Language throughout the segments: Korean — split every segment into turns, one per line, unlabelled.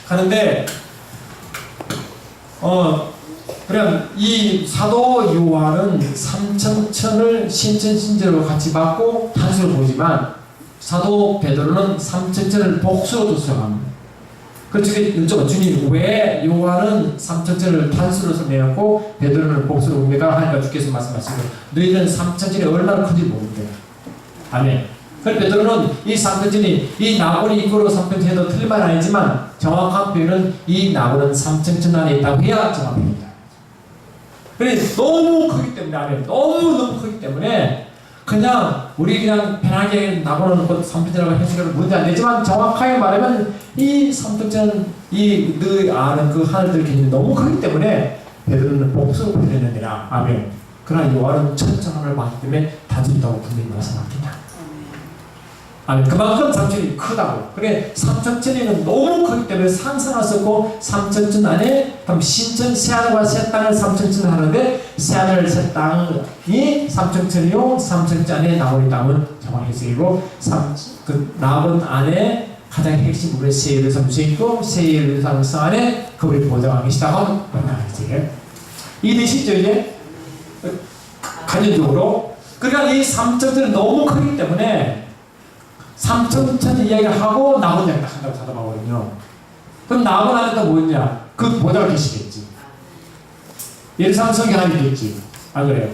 하는데 그냥 이 사도 요한은 삼천천을 신천신제로 같이 받고 단수로 보지만 사도 베드로는 삼천천을 복수로 주장합니다. 그렇죠. 여쭤봐 주님 왜 요한은 삼천천을 단수로 내놓고 베드로는 복수로 옵니까? 하니까 주께서 말씀하시고 너희는 삼천천이 얼마나 큰지 모른대. 아멘. 그래서 베드로는 이 삼천천이 이 나곤이 이끌어 삼천천에도 틀린 말은 아니지만 정확한 표현은 이 나곤은 삼천천 안에 있다고 해야 정확합니다. 그래서 너무 크기 때문에 아멘. 너무 크기 때문에 그냥 우리 그냥 편하게 나고는 삼천천이라고 해석해도 문제 안 되지만 정확하게 말하면 이 삼천천은 이 너희 아는 그 하늘들 개념이 너무 크기 때문에 베드로는 복수로 표현했느니라. 아멘. 그러나 요한은 천천함을 받기 때문에 단순하다고 분명히 말씀합니다. 아니 그만큼 삼천이 크다고. 그래 삼천천이는 너무 크기 때문에 상상할 수 없고 삼천천 안에 그럼 신천 새하늘과 새 땅을 삼천천 하는데 새하늘 새 땅이 삼천천이요 삼천천 안에 나오는 땅은 정확히 쓰이고 그 나온 안에 가장 핵심으로 새 예루살렘이 있고 새 예루살렘 성 안에 그걸 보장하고 계시다고 말하지. 이해되시죠 이제? 간접적으로 그러니까 이 삼천천은 너무 크기 때문에 삼천천 이야기를 하고 나온 이야기를 한다고 찾아보거든요. 그럼 나온 안에다 뭐였냐? 그 보좌가 계시겠지. 예루살렘 성이 하나 있겠지. 안 그래요?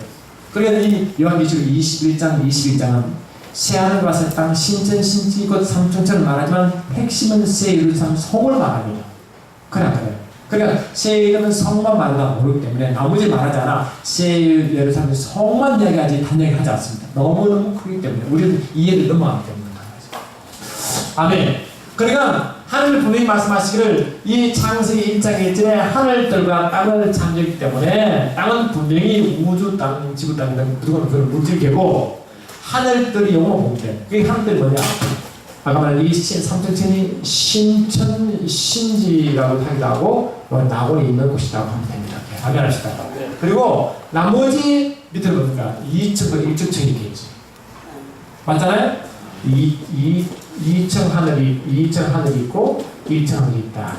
그러니까 이 요한계시록 21장은 새하늘과 새 땅, 신천, 신지, 곧 삼천천을 말하지만 핵심은 새 예루살렘 성을 말합니다. 그래. 그러니까 새 예루살렘 성만 말하다 모르기 때문에 나머지 말하지 않아. 새 예루살렘 성만 이야기하지 단 이야기 하지 않습니다. 너무너무 크기 때문에 우리는 이해를 넘어가기 때문에. 아멘. 그러니까 하늘 분명히 말씀하시기를 이 창세기 1장에 있잖아요. 하늘들과 땅을 창조했기 때문에 땅은 분명히 우주 땅, 지구 땅, 그건 물질계고 하늘들이 영어로 보는데 그게 하늘들이 뭐냐? 아까 말한 이 삼천천이 신천, 신지라고 하기도 하고 나곤이 있는 곳이라고 하면 됩니다. 아멘합시다. 그리고 나머지 밑으로 보니까 2층 있겠지. 맞잖아요? 2층 하늘이 있고 1층 하늘이 있다.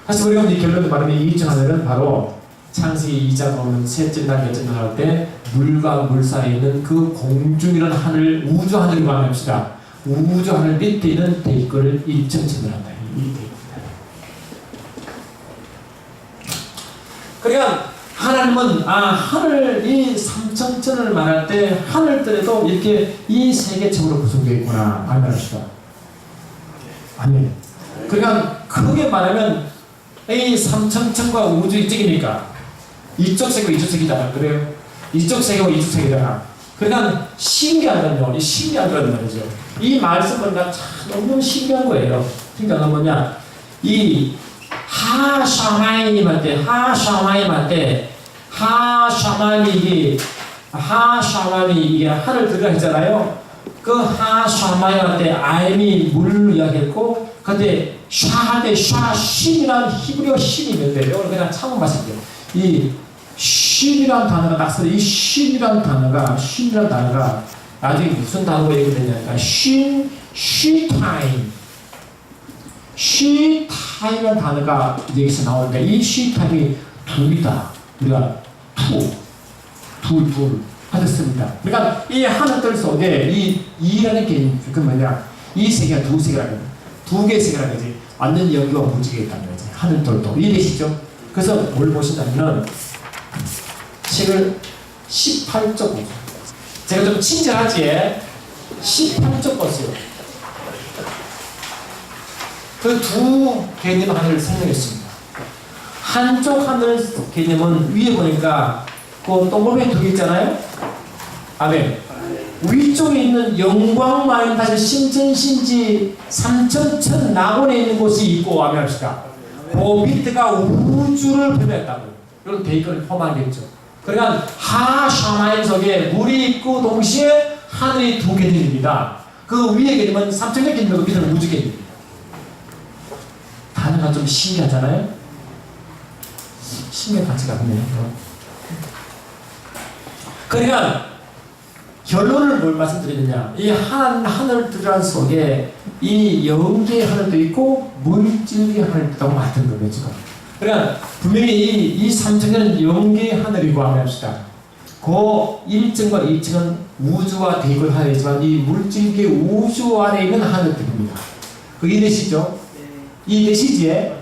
사실 우리가 이제 결론을 말하면 2층 하늘은 바로 창세기 2장 보면 셋째 날, 넷째 날 할 때 물과 물 사이에 있는 그 공중이라는 하늘, 우주 하늘이라고 합시다. 우주 하늘 밑에 있는 대기권을 1층稱한다. 이 대기입니다. 그러니까 하나님은 하늘 이 삼천천을 말할 때 하늘들에도 이렇게 이 세계층으로 구성되어 있구나 알면합시다. 아멘. 그러니까 크게 말하면 이 삼천천과 우주 이쪽이니까 이쪽 세계고 이쪽 세계잖아. 그래요? 이쪽 세계고 이쪽 세계잖아. 그러니까 신기하다는요. 신기하다는 말이죠. 이 말씀은 너무 신기한 거예요. 그러니까 뭐냐? 이 하샤마임한테 하샤마임이 이게 하늘 들어가 있잖아요. 그 하샤마임한테 아임이 물로 이야기했고, 근데 샤한테 신이란 히브리어 신이 있는데 이걸 그냥 참고 마실게요. 이 신이란 단어가 딱 써요. 이 신이란 단어가 나중에 무슨 단어로 얘기되냐니까 쉬타임이라는 단어가 여기서 나오는데 이 쉬타임이 둘이다. 우리가 둘 하셨습니다. 그러니까 이 하늘들 속에 이 이라는 개념 그 뭐냐? 이 세계가 두 세계라는 거지. 두 개의 세계라는 거지. 완전 연기와 무지개 있다는 거지. 하늘들도 이해되시죠? 그래서 뭘 보신다면은 책을 18쪽 보세요. 제가 좀 친절하지? 18쪽 보세요. 그 두 개념 하늘을 설명했습니다. 한쪽 하늘 개념은 위에 보니까 그 동그라미 두 개 있잖아요. 아멘. 위쪽에 있는 영광만 다시 신천신지 삼천천 낙원에 있는 곳이 있고 아멘 합시다. 그 밑에가 우주를 표현했다고. 이런 대입을 포함하겠죠. 그러니까 하샤마임 속에 물이 있고 동시에 하늘이 두 개념입니다. 그 위에 개념은 삼천천 개념이고 밑에는 우주 개념입니다. 단어가 좀 신기하잖아요? 신기한 가치가 없네요. 그러니까 결론을 뭘 말씀드리느냐, 이 하늘들 속에 이 영계의 하늘도 있고 물질의 하늘도 있다고 말했던 거예요 지금. 그러니까 분명히 이 3층은 영계의 하늘이고 합시다. 그 1층과 2층은 우주와 대입을 하야지만 이 물질계 우주 안에 있는 하늘들입니다. 그 이해되시죠? 이해되시지?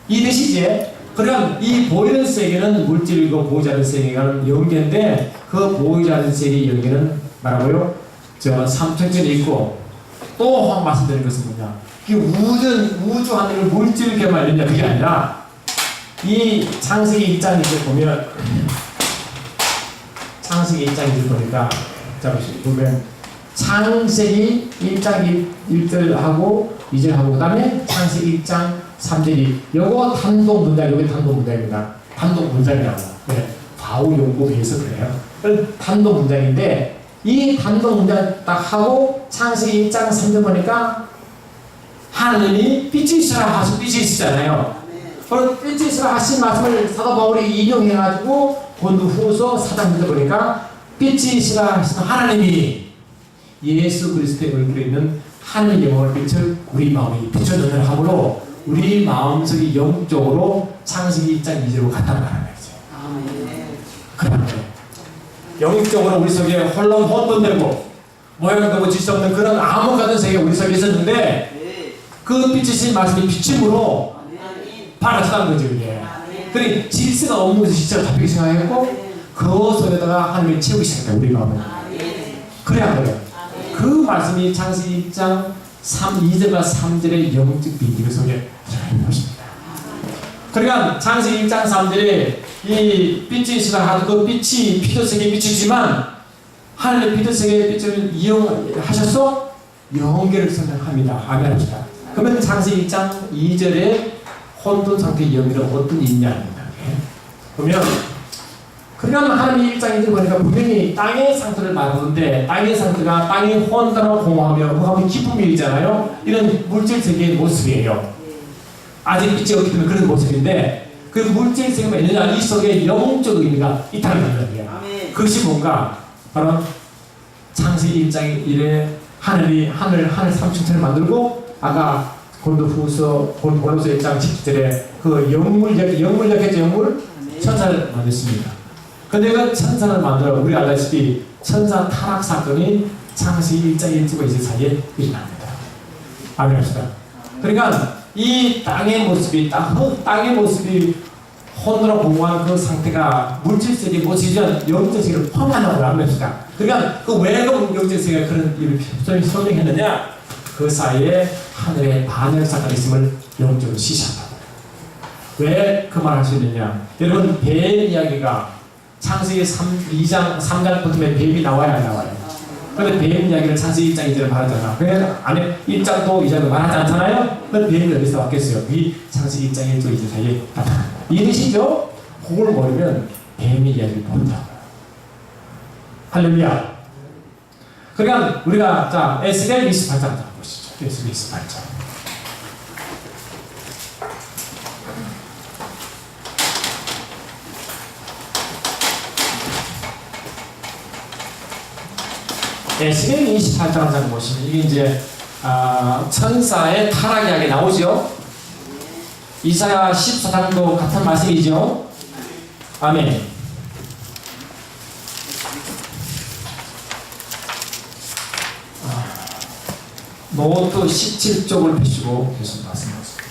이해되시지? 그럼 이 보이는 세계는 물질이고 보이지 않는 세계는 영계인데 그 보이지 않는 세계의 영계는 뭐라고요? 저 3층쯤에 있고 또 한 말씀드린 것은 뭐냐? 이 우주 하늘을 물질계만 있느냐 그게 아니라 이 창세기 1장에 보면 창세기 1장 1절 보니까 자 보면 창세기 1장 1절하고 2절하고 그 다음에 창세기 1장 3절이 요거 단독 문장, 요게 단독 문장입니다. 단독 문장이라고. 네. 바우 용법에서 그래요. 단독 문장인데 이 단독 문장 딱 하고 창세기 1장 3절 보니까 하나님이 빛이 있으라 하신 빛이 있잖아요. 그럼 빛이 있으라 하신 말씀을 사도 바울이 인용해가지고 고린도후서 4장 1절 보니까 빛이 있으라 하신 하나님이 예수 그리스도의 얼굴에 있는 하늘의 영광을 빛을 우리 마음에 비춰주는 함으로 우리 마음속이 영적으로 창세기 1장 2절로 갔단 말이에요. 그러면 영적으로 우리 속에 혼돈되고 모양되고 질서 없는 그런 암흑 같은 세계가 우리 속에 있었는데 그 빛이신 말씀이 비침으로 밝아졌다는 거죠. 이게. 그러니 질서가 없는 것이 진짜 잡히기 시작했고 그 속에다가 하나님이 채우기 시작했다. 우리 마음을. 그래야 그래요. 그 말씀이 창세기 1장 2절과 3절의 영적 비밀 속에 들어있는 것입니다. 그러니까 창세기 1장 3절에 이 빛이 있으라 하도 그 빛이 피도색에 비추지만 하늘의 피도색의 빛을 이용하셔서 영계를 선택합니다. 아멘합시다. 그러면 창세기 1장 2절에 혼돈 상태의 영계는 어떤 있냐입니다. 보면 그러면 하나님이 1장 2절 보니까 분명히 땅의 상태를 말하는데 땅의 상태가 땅이 혼돈하고 공허하며 그하면 기쁨이 있잖아요. 이런 물질 세계의 모습이에요. 아직 빛이 없기 때문에 그런 모습인데 그 물질 세계가 있느냐 이 속에 영적 의미가 있다는 거예요. 그것이 뭔가 바로 창세기 1장 1에 하늘이 하늘 3층천을 만들고 아까 고린도후서 1장 10절에 그 영물 역했죠. 영물 천사를 만들었습니다. 근데 그 천사를 만들어 우리 알다시피 천사 타락 사건이 창세기 1장 1절과 2절 사이에 일어납니다. 아멘합시다. 그러니까 이 땅의 모습이 땅의 모습이 혼돈하고 공허한 그 상태가 물질세계 모습이면 영적 세계를 포함한다고 합니다. 그러니까 그 왜 그 영적 세계가 그런 일을 설명했느냐? 그 사이에 하늘의 반역 사건이 있음을 영적으로 시시한다고. 왜 그 말을 하시느냐? 여러분 뱀 이야기가 창세기 2장 3장 보면 뱀이 나와야 안 나와요. 그런데 뱀 이야기를 창세기 1장 2절에 말하잖아. 그래서 안에 1장도 2장도 말하지 않잖아요. 그럼 뱀이 어디서 왔겠어요? 이 창세기 1장 1절 2절 사이에 나타납니다. 이해되시죠? 그걸 모르면 뱀의 이야기를 모른다고요. 할렐루야. 그러니까 우리가 자 에스겔 28장 보시죠. 에스겔 28장. 에스겔 28장 보시면 이게 이제 천사의 타락 이야기 나오죠. 이사야 14장도 같은 말씀이죠. 아멘. 노트 17쪽을 펴시고 계속 말씀하십시오.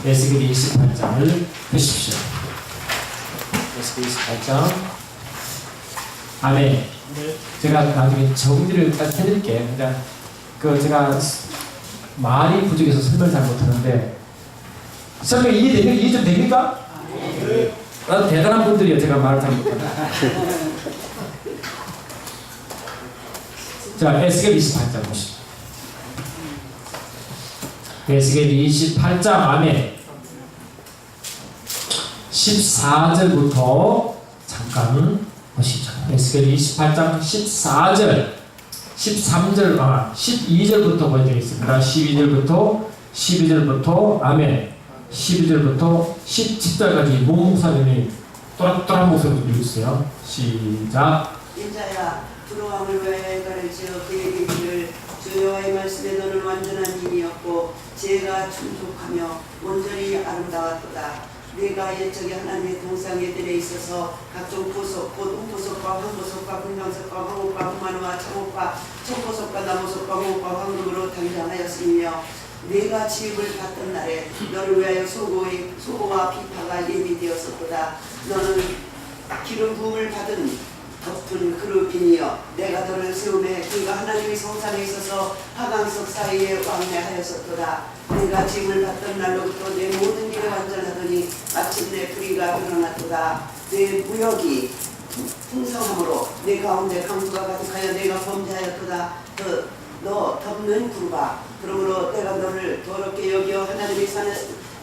에스겔 28장을 펴십시오. 에스겔 28장. 아멘. 제가 나중에 정리를 일단 해드릴게요. 그러니까 제가 말이 부족해서 설명을 잘 못하는데 설명 이해 좀 됩니까? 네. 대단한 분들이에요. 제가 말을 잘 못하는데. 자, 에스겔 28장 보시죠. 에스겔 28장 아멘. 14절부터 잠깐 보시죠. 에스겔 28장 14절, 13절, 12절부터 보여져 있습니다. 12절부터 아멘. 12절부터 17절까지 목사님이 또렷또렷 목소리로 읽으세요. 시작.
인자야 두로왕을 왜 가르치어 그에게 이르기를 주 여호와의 말씀에 너는 완전한 인이었고 지혜가 충족하며 온전히 아름다웠도다. 네가 옛적에 하나님의 동상애들에 있어서 각종 보석 곧 웅보석과 황보석과 금강석과 황옥과 후마누와 청옥과 청보석과 나무석과 홍옥과 황금으로 단장하였으며 네가 지음을 받던 날에 너를 위하여 소고와 비파가 예비되었었도다. 너는 기름 부음을 받은 덮은 그룹이니여 내가 너를 세우매 그가 하나님의 성산에 있어서 하강석 사이에 왕래하였었도다. 내가 짐을 받던 날로부터 내 모든 일에 완전하더니 마침내 불의가 드러났도다. 내 무역이 풍성함으로 내 가운데 강수가 가득하여 내가 범죄하였도다. 너 덮는 구루바 그러므로 내가 너를 더럽게 여겨 하나님의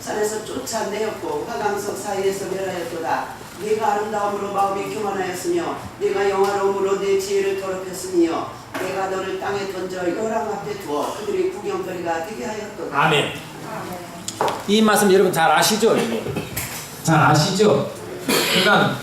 산에서 쫓아내었고 화강석 사이에서 멸하였도다. 네가 아름다움으로 마음이 교만하였으며 네가 영화로움으로 내 지혜를 더럽혔으며 내가 너를 땅에 던져 열왕 앞에 두어 그들이 구경거리가 되게 하였도다.
아멘. 이 말씀 여러분 잘 아시죠? 잘 아시죠? 그러니까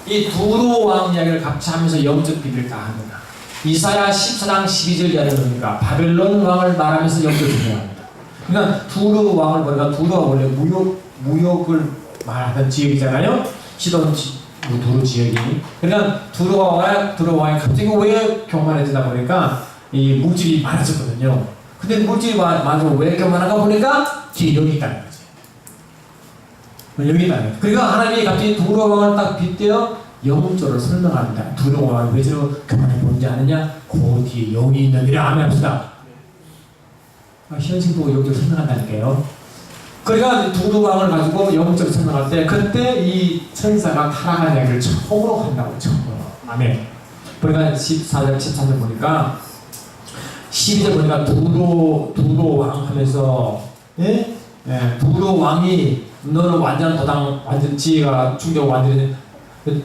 이 두로 왕 이야기를 같이 하면서 영적 비밀을 다 합니다. 이사야 14장 12절 이야기를 보니까 바벨론 왕을 말하면서 영적 비밀을 합니다. 그러니까 두로 왕을 보니까 두로가 원래 무역을 말하는 지역이잖아요. 시돈 두로 지역이. 그러니까 두로 왕이 갑자기 왜 교만해지다 보니까 이 물질이 많아졌거든요. 근데 물질이 많아지면 왜 교만한가 보니까 뒤에 여기 있다는 거지. 여기 있다는 거지. 그러니까 하나님이 갑자기 두로 왕을 딱 빗대어 영적으로 설명합니다. 두로 왕을 왜 저러 교만해 보는지 아느냐? 그 뒤에 영이 있느니라 하면 합시다. 현실 보고 영적으로 설명한다니까요. 그러니까 두로 왕을 가지고 영적으로 설명할 때 그때 이 천사가 타락한 이야기를 처음으로 한다고 처음으로. 아멘. 그러니까 14절 13절 보니까 12절 보니까 두로 왕 하면서 두로 왕이 너는 완전한 도당 완전 지혜가 충족 완전히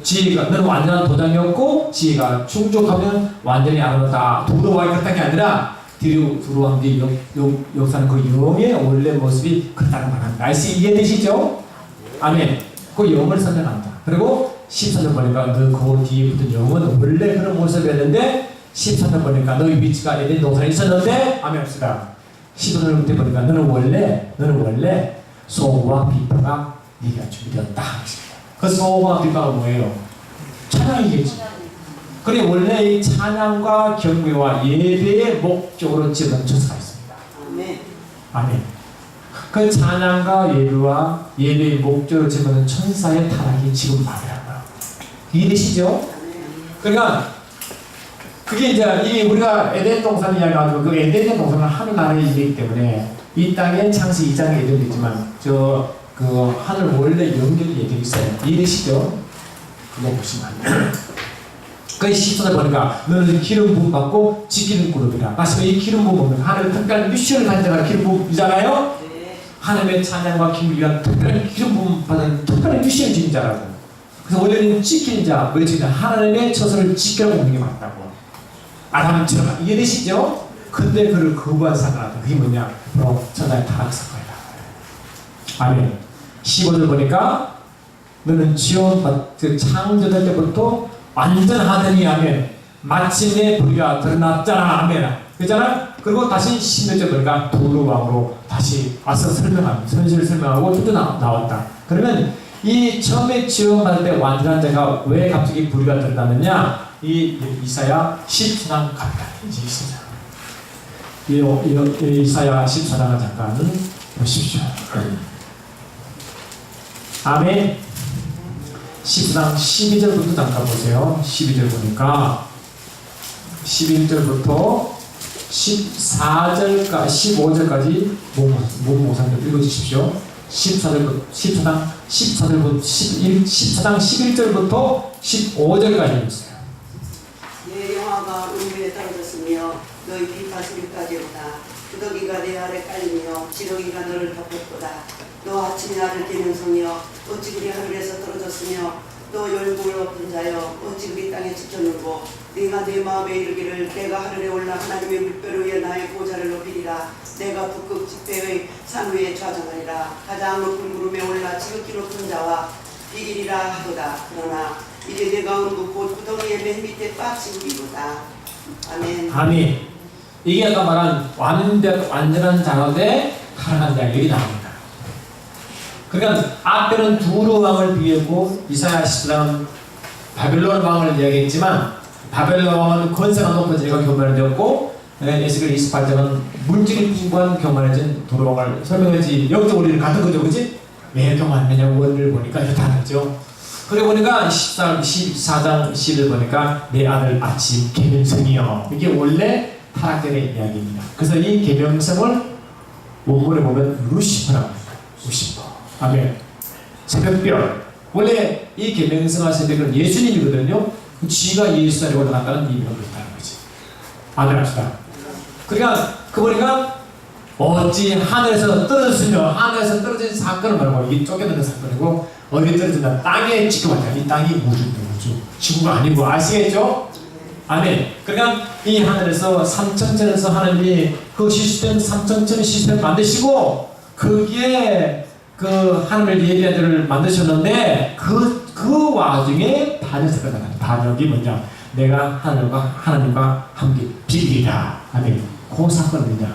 지혜가 너는 완전한 도당이었고 지혜가 충족하면 완전히 아름답다. 두로 왕이 그렇다는 게 아니라 두로 왕들이 역사는 그 영의 원래 모습이 그렇다는 말합니다. 이해되시죠? 아멘. 그 영을 설명합니다. 그리고 14절 보니까 너 그 뒤에 붙은 영은 원래 그런 모습이었는데 14절 보니까 너의 위치가 에덴 동산에 있었는데 아멘 합시다. 15절 그때 보니까 너는 원래 소고와 비파가 네가 준비되었다. 그 소고와 비파가 뭐예요? 찬양이겠지. 그래 원래 이 찬양과 경배와 예배의 목적으로 지은 천사가 있습니다.
아멘.
아멘. 그 찬양과 예배와 예배의 목적으로 지은 천사의 타락이 지금 말이라는 거예요. 이해되시죠? 그러니까 그게 이제 이미 우리가 에덴 동산 이야기하고 그 에덴 동산은 하늘나라의 일이기 때문에 이 땅에 창세기 2장에 예정되지만 그 하늘 원래 연결이 되어 있어요. 이해되시죠? 그거 보시면 안 돼요. 그 10절에 보니까 너는 기름 부음 받고 지키는 그룹이라. 마시면 이 기름 부음은 하나님의 특별한 미션을 가진 자가 기름 부음이잖아요.
네.
하나님의 찬양과 기쁨을 위한 특별한 기름 부음 받은 특별한 미션을 지닌 자라고. 그래서 원래는 지키는 자, 왜 지키냐? 하나님의 처소를 지키라고 하는 게 맞다고. 아담처럼 이해되시죠? 근데 그를 거부한 사람, 그게 뭐냐? 바로 천사의 타락 사건이다. 아멘. 15절 보니까 너는 지원 창조될 때부터 완전하더니 아멘. 마침내 불의가 드러났잖아. 아멘. 그렇잖아? 그리고 다시 16절 보니까 두로 왕으로 다시 와서 설명합니다. 선실을 설명하고 또 나왔다. 그러면 이 처음에 지원받을 때 완전한 자가 왜 갑자기 불의가 드러났느냐? 이 이사야 14장 갑니다. 이제 이사야 14장을 잠깐 보십시오. 아멘. 14장 12절부터 잠깐 보세요. 12절 보니까 11절부터 14절까지 15절까지 모상들 읽어주십시오. 14장 11절부터 15절까지 있어요.
내 영화가 음부에 떨어졌으며 너희 비파수리까지 오다. 구더기가 내 아래 깔리며 지렁이가 너를 덮었도다. 너 아침에 나를 깨는 성이여 어찌 그리 하늘에서 떨어졌으며 너 열국을 엎은 자여 어찌 그리 땅에 지켜누고 네가 내 마음에 이르기를 내가 하늘에 올라 하나님의 물결 위에 나의 보좌를 높이리라. 내가 북극 지폐의 산 위에 좌정하리라. 가장 높은 구름에 올라 지극히 높은 자와 비리리라 하도다. 그러나 이제 내가 온곳 구덩이의 맨 밑에 빠지우리로다. 아멘.
아멘. 이게 아까 말한 완전한 자로되 가난한 자 여기 나옵니다. 그러니까 앞에는 두루 왕을 비유했고 이사야 10장은 바벨론 왕을 이야기했지만 바벨론 왕은 권세가 높아지니까 교만해졌고 에스겔 28장은 물질이 풍부한 교만해진 두루 왕을 설명했지. 여기서 우리는 같은 거죠, 그렇지? 왜 교만했냐 원을 보니까 이렇게 다르죠. 그리고 보니까 14장 10을 보니까 내 아들 아침 계명성이요. 이게 원래 타락들의 이야기입니다. 그래서 이 계명성을 원문에 보면 루시퍼라고 합니다. 루시퍼. 아멘. 새벽별. 원래 이 계명성과 새벽은 예수님이거든요. 그 쥐가 예수 안에 올라간다는 의미가 그렇다는 거지. 아멘 합시다. 그러니까 그 보니까 어찌 하늘에서 하늘에서 떨어진 사건을 말하고 이게 쫓겨나는 사건이고 어디 떨어진다? 땅에 지켜봤다. 이 땅이 우주입니다. 우주. 지구가 아니고 아시겠죠? 아멘. 그러니까 이 하늘에서 삼천천에서 하나님이 그 시스템 삼천천 시스템 만드시고 거기에 그 하늘을 예비하들을 만드셨는데 그 와중에 반역사가 나가요. 반역이 뭐냐? 내가 하나님과 함께 비리다. 아멘. 그 사건입니다.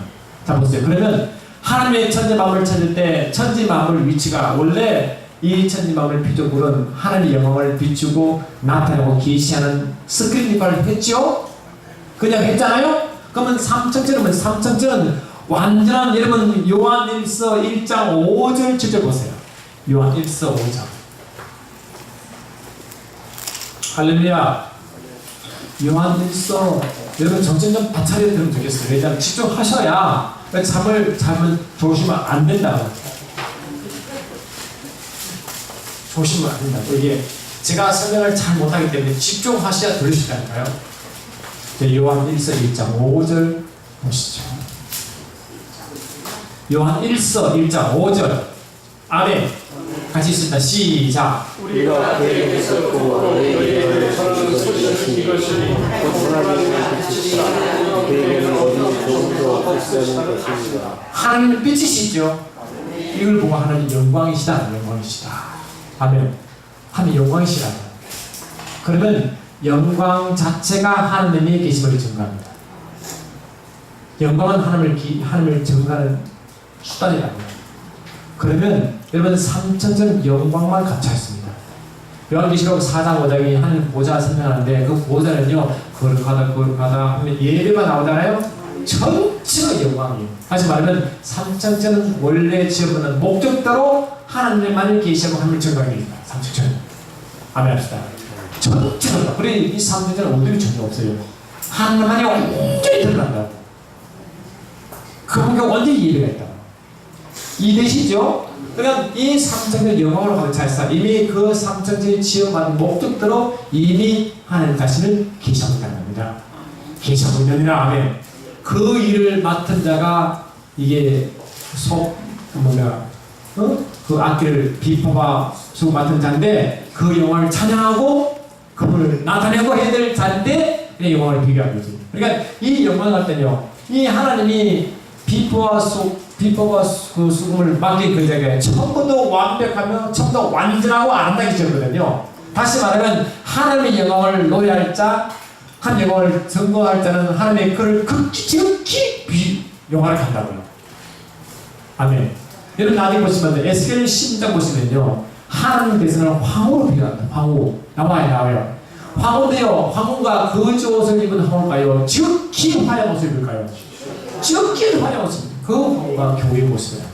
자 보세요. 그러면 하나님의 천지 만물을 찾을 때 천지 만물 위치가 원래 이 천지 만물 피조물은 하나님의 영광을 비추고 나타내고 계시하는 스크린 역할을 했죠? 그냥 했잖아요? 그러면 삼천천은 삼천천은 완전한 여러분 요한일서 1장 5절 7절 보세요. 요한일서 5장. 할렐루야. 요한일서 여러분 정신 좀 바차려 들으면 좋겠어요. 왜냐하면 집중하셔야 잠을 조심하면 안 된다고. 조심하면 안 된다고. 이게 제가 설명을 잘 못하기 때문에 집중하셔야 들으시다니까요. 요한일서 1장 5절 보시죠. 요한일서 1장 5절. 아멘. 같이 있습니다. 시작.
우리가 그에게 있었고 너희에게 저는 소리하신 것이 곧 하나님의 빛이시라. 그에게는 어디 조금도 없애는 것입니다.
하나님은 빛이시죠. 이걸 보고 하나님 영광이시다. 영광이시다. 아멘. 하나님 영광이시다. 그러면 영광 자체가 하나님의 계심을 증거합니다. 영광은 하나님을 증거하는 수단이랍니다. 그러면 여러분 삼천전 영광만 감춰있습니다. 요한계시록 4장 5장이 하나님 보좌 설명하는데 그 보좌는요 거룩하다 하면 예배가 나오잖아요. 전체가 영광이에요. 다시 말하면 삼천전은 원래 지어보는 목적대로 하나님만을 계시하고 하나님을 증거합니다. 삼천전. 아멘 합시다. 전체가 그래 이 삼천전은 오늘이 전혀 없어요. 하나님만이 완전히 드러난다고. 그분과 완전히 예배가 있다. 이해되시죠? 그러니까 이 삼천전 영광으로 가득 차 있어. 이미 그 삼천전이 지어받은 목적대로 이미 하나님 자신을 계시하고 있다는 겁니다. 계시하고 있느니라. 아멘. 그 일을 맡은 자가 이게 그 악기를 비포가 수고 맡은 자인데 그 영광을 찬양하고 그분을 나타내고 해야 될 자인데 이 영광을 비교한 거지. 그러니까 이 영광을 할 때는요, 이 하나님이 비포가 그 수금을 맡긴 그 자가 처음부터 완벽하며 처음부터 완전하고 아름다게 지었거든요. 다시 말하면 하나님의 영광을 노래할 자, 하나님의 영광을 증거할 자는 하나님의 그를 극히 영광을 간다고요. 아멘. 여러분 나중에 보시면 에스겔 10장 보시면요, 하나님 대신을 황후로 비교합니다. 황후 나와요. 황후인데요, 황후가 거지 옷을 입은 황후가요, 지극히 화려한 옷을 입을까요? 지극히 화려한 옷을. 그 황후가 교회의 모습이에요.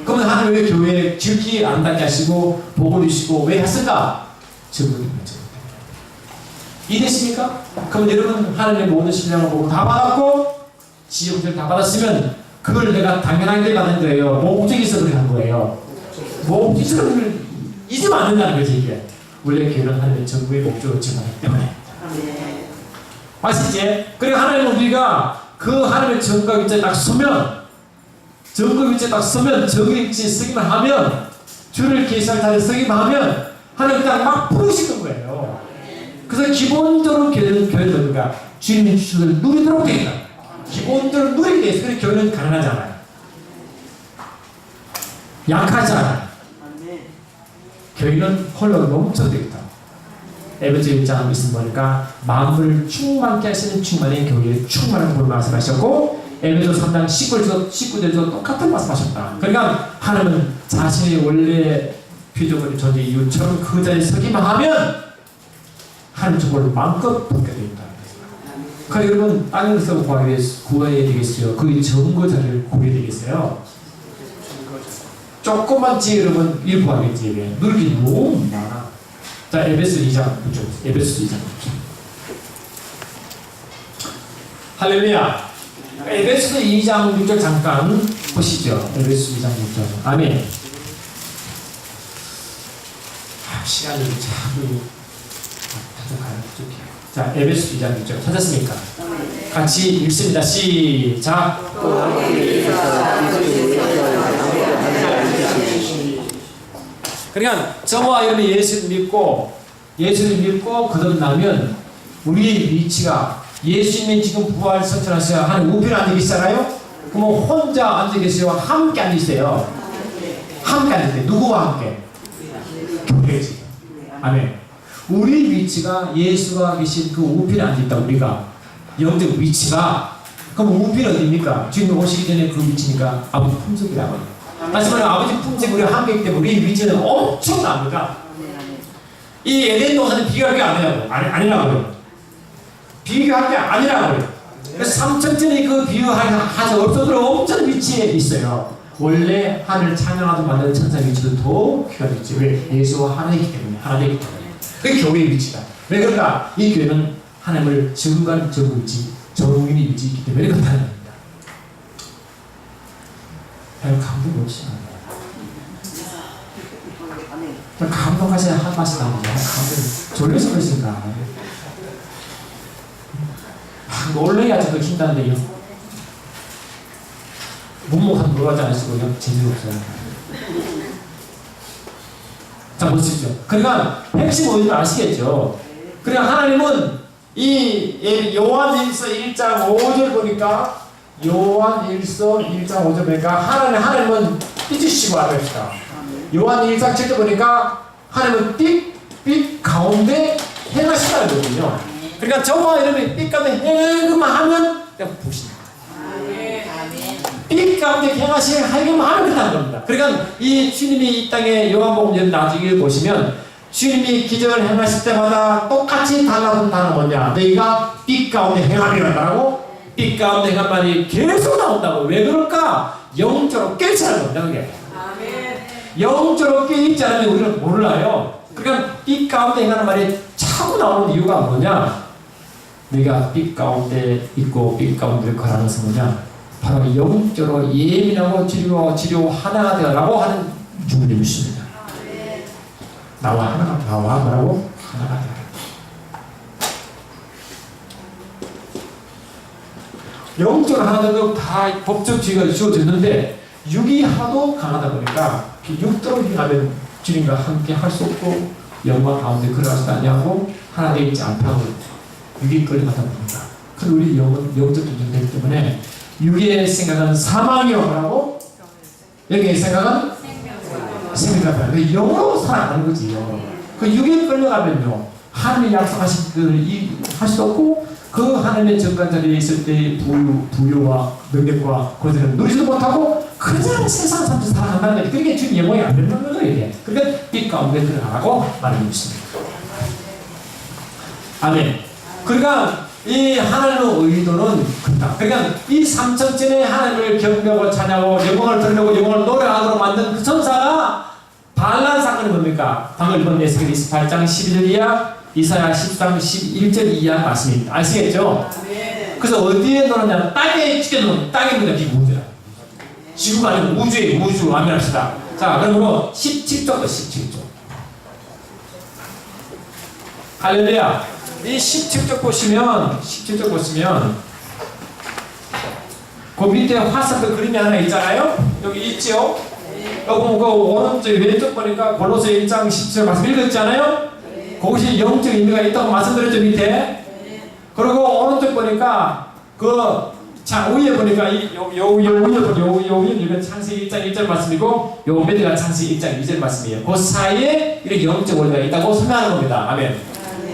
그러면 하나님 왜 교회에 지극히 아름답게 하시고 복을 주시고 왜 했을까? 증거를 문제. 이해되십니까? 그럼 여러분 하나님의 모든 신령을 보고 다 받았고 지혜를 다 받았으면 그걸 내가 당연하게 받은 거예요. 목적이 있어서 그렇게 한 거예요. 목적이 있어서 그걸 잊으면 안 된다는 거지 이게. 원래 교회는 하나님의 전부의 목적을 증거하기 때문에. 아시지? 그러니까 하나님은 우리가 그 하나님의 정과 위치에 딱 서면, 정과 위치에 딱 서면, 정의 위치에 서기만 하면, 주를 계시할 자리에 서기만 하면 하나님 딱 막 부르시는 거예요. 그래서 기본적으로 교회는 뭔가 주님의 주를 누리도록 되어 있다. 기본적으로 누리게 돼 있어요. 그래서 교회는 가난하잖아요. 약하지 않아요. 교회는 홀로 넘쳐되어 있다. 에베소 1장 있으면 보니까 만물을 충만케 하시는 충만의 교회에 충만한 걸 말씀하셨고 에베소 3장 19절에도 똑같은 말씀하셨다. 그러니까 하나님은 자신의 원래 피조물의 존재 이유처럼 그 자리에 서기만 하면 하나님 축복을 마음껏 받게 됩니다. 그러니까 여러분 땅에서 구해야 되겠어요? 그 정거 자리를 구해야 되겠어요? 조금만치 여러분 일 구하겠지. 누르기 너무 많아. 자, 에베소 2장 6절. 에베소 2장 6절. 할렐루야. 에베소 2장 6절 잠깐 보시죠. 에베소 2장 6절. 아멘. 시간이 자꾸 가요. 자, 에베소 2장 6절 찾았습니까? 같이 읽습니다. 시작. 그러니까 저와 여러분이 예수를 믿고 거듭나면 우리의 위치가 예수님이 지금 부활 선천하셔야 하는 우편 앉아 계시잖아요? 그러면 혼자 앉아 계세요? 함께 앉아 있어요? 함께 앉아 있어요. 누구와 함께? 교회지. 아멘. 우리 위치가 예수가 계신 그 우편에 앉아 있다. 우리가 영적 위치가 그럼 우편이 어디입니까? 주님 오시기 전에 그 위치니까 아버지 품속이라고 해요. 다시 말하면 아버지 품속에 우리가 함께 있기 때문에 우리 위치는 엄청납니다. 이 에덴 동산은 비교할 게 아니라고요. 비교할 게 아니라고요. 그래서 3천전이 그 비교하지 없어도 엄청 위치에 있어요. 원래 하늘 찬양하도 만드는 천사 위치도 더 귀한 위치. 왜? 예수와 하나이기 때문에. 하나이기 때문에. 그게 교회의 위치다. 왜 그럴까? 이 교회는 하나님을 증거하는 위치, 정인의 위치에 있기 때문에 그렇다는 겁니다. 별 감동 없이 감동하셔야 한 맛이 나옵니다. 감동 졸려서 그러신가? 놀래야 저도 킨다는데요. 문목한 놀라지 않으시고 재미가 없어요. 자, 보십시오. 그러니까 핵심 뭔지 아시겠죠? 그러니까 하나님은 이 요한일서 1장 5절 보니까 요한일서 1장 5절 보니까 하나님은 삐지시고 하십니다. 요한 1장 7절 보니까 하나님은 빛 가운데 행하신다는 거거든요. 그러니까 저와 여러분이 빛 가운데 행하기만 하면 그냥 보십니다. 빛 가운데 행하기만 하면 된다는 겁니다. 그러니까 이 주님이 이 땅에 요한복음 나중에 보시면 주님이 기적을 행하실 때마다 똑같이 달라붙는 단어가 뭐냐? 너희가 빛 가운데 행하리라고 빛 가운데 행한 말이 계속 나온다고. 왜 그럴까? 영적으로 깨치는 겁니다. 그게. 영적으로 깨있지 않으면 우리는 몰라요. 그러니까 빛 가운데 행하는 말이 자꾸 나오는 이유가 뭐냐? 너희가 빛 가운데 있고 빛 가운데 거라는 것은 뭐냐? 바로 영적으로 예민하고 치료 하나가 되라고 하는 주문이 있습니다. 나와 뭐라고? 하나가 되라. 영적으로 하나 되고 다 법적 지위가 주어졌는데 육이 하도 강하다 보니까 육도로 행하면 주님과 함께 할 수 없고 영광 가운데 걸어가지도 아니하고 하나 되어 있지 않다고 육이 끌려가다 보니까 그래서 우리 영은 영적 존재이기 때문에 육의 생각은 사망이요 뭐라고? 여기의 생각은 생명이다. 영으로 살아가는 거지. 그 육에 끌려가면요 하나님이 약속하신 그 할 수 없고 그 하나님의 정관 자리에 있을 때 부유와 능력과 권세를 누리지도 못하고 그냥 세상 삶에서 살아간다는 거예요. 그게 주님 영광이 안 되는 거죠 이게. 그러니까 빛 가운데 들어가라고 말하고 있습니다. 아멘. 그러니까 이 하나님의 의도는 그렇다. 그러니까 이 삼천전에 하나님을 경배하고 찬양하고 영광을 드리려고 영광을 노래하도록 만든 그 천사가 반란 사건이 뭡니까? 방금 이번 에스겔 28장 12절 이하 이사야 13장 11절 이하 말씀입니다. 아시겠죠? 그래서 어디에 놓느냐? 땅에 찍혀놓은 땅에 놓느냐? 이 우주다. 지구가 아니고 우주에 우주 아멘합시다. 자, 그러므로 17조 17조. 할렐루야. 이 17쪽 보시면 그 밑에 화살표 그림이 하나 있잖아요. 여기 있죠. 여기 그 오른쪽 왼쪽 보니까 골로새 1장 17절 말씀 읽었잖아요. 거기서 영적 의미가 있다고 말씀드렸죠 밑에. 그리고 오른쪽 보니까 자 위에 보니까 요 위에 이건 창세기 1장 1절 말씀이고 요 밑에가 창세기 1장 2절 말씀이에요. 그 사이에 이렇게 영적 원리가 있다고 설명하는 겁니다. 아멘.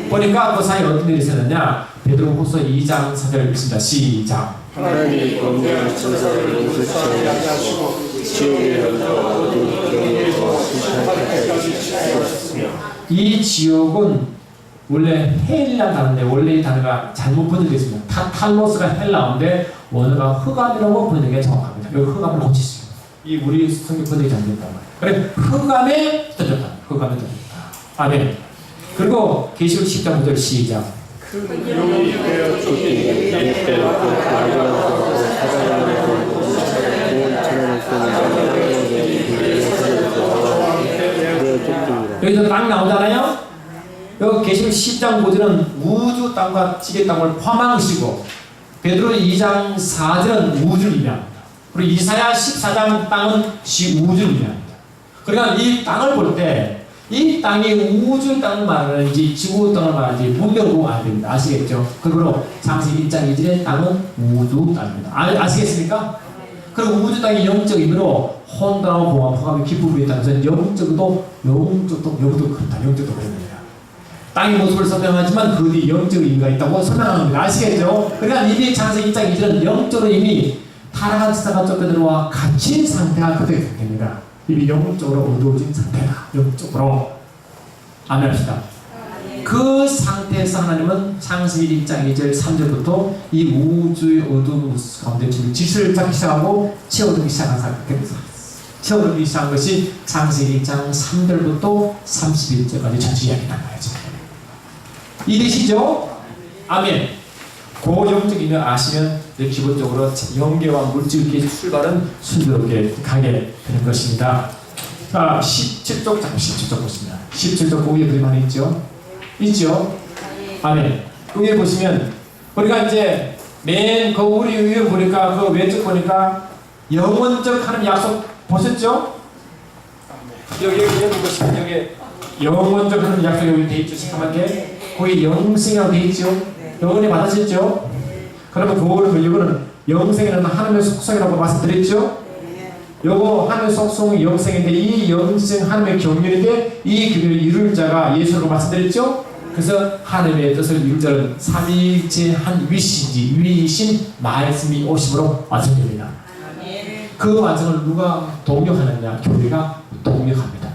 보니까 그 사이에 어떤 일이 있었느냐. 베드로후서 2장 4절 읽습니다. 시작.
하나님이 권능을 천사를 인수시하게 하시고 지옥의 열과 어두운 영에서 심판하셨으며.
이 지옥은 원래 헬이라는 단어인데 원래 이 단어가 잘못 번역되어 있습니다. 탈로스가 헬라어인데 원어가 흑암이라고 번역이 정확합니다. 여기 흑암을 고치시죠. 이 우리 성경 번역이 잘못됐단 말이에요. 그래 흑암에 던졌다. 흑암에 던졌다. 아멘. 그리고 계시록 10장 9절 시작.
큰 용이 되어 죽기 옛대로 마귀와 사단과 온 천하를 쓰는
여기서 땅 나오잖아요. 여기 계시록 10장 9절은 우주 땅과 지계 땅을 포함하시고 베드로 2장 4절은 우주를 의미합니다. 그리고 이사야 14장 땅은 우주를 의미합니다. 그러니까 이 땅을 볼 때 이 땅이 우주 땅을 말하는지 지구 땅을 말하는지 분명히 보고 알아야 됩니다. 아시겠죠? 그러므로 창세기 1장 2절의 땅은 우주 땅입니다. 아시겠습니까? 그리고 우주 땅이 영적 의미로 혼돈하고 공허, 포함이 기쁨이 있다는 것은 영적도 그렇다. 영적도 그렇습니다. 땅의 모습을 설명하지만 그 뒤 영적 의미가 있다고 설명합니다. 아시겠죠? 그러니까 이미 창세기 1장 2절은 영적으로 이미 타락한 세상과 쫓겨들어와 갇힌 상태가 그때의 상태입니다. 이미 영적으로 어두워진 상태다. 영적으로. 아멘 합시다. 그 상태에서 하나님은 창세기 1장 2절 3절부터 이 우주의 어두운 가운데 질서를 잡기 시작하고 채워주기 시작한 상태입니다. 채워주기 시작한 것이 창세기 1장 3절부터 31절까지 전체 이야기란 말이죠. 이해되시죠? 아멘. 고영적이면 아시면 기본적으로 영계와 물질계의 출발은 순조롭게 가게 되는 것입니다. 자, 17쪽, 17쪽 보십니다. 17쪽 위에 그림 하나 있죠? 있죠? 아멘. 그 위에 보시면, 우리가 이제 맨 그 우리 위에 보니까, 그 왼쪽 보니까 영원적 하나님 약속 보셨죠? 여기 보시면, 여기 영원적 하나님 약속 여기 돼 있죠? 잠깐만요. 거기 영생이라고 돼 있죠? 영원히 받아졌죠? 그러면 이거는 영생이라는 하나님의 속성이라고 말씀드렸죠? 요거 하나님의 속성이 영생인데 이 영생 하나님의 경륜인데 이 경륜을 이룰 자가 예수라고 말씀드렸죠? 그래서 하나님의 뜻을 이룰 자는 삼위일체 한 위신 말씀이 오심으로 완성됩니다. 그 완성을 누가 동력하느냐? 교회가 동력합니다.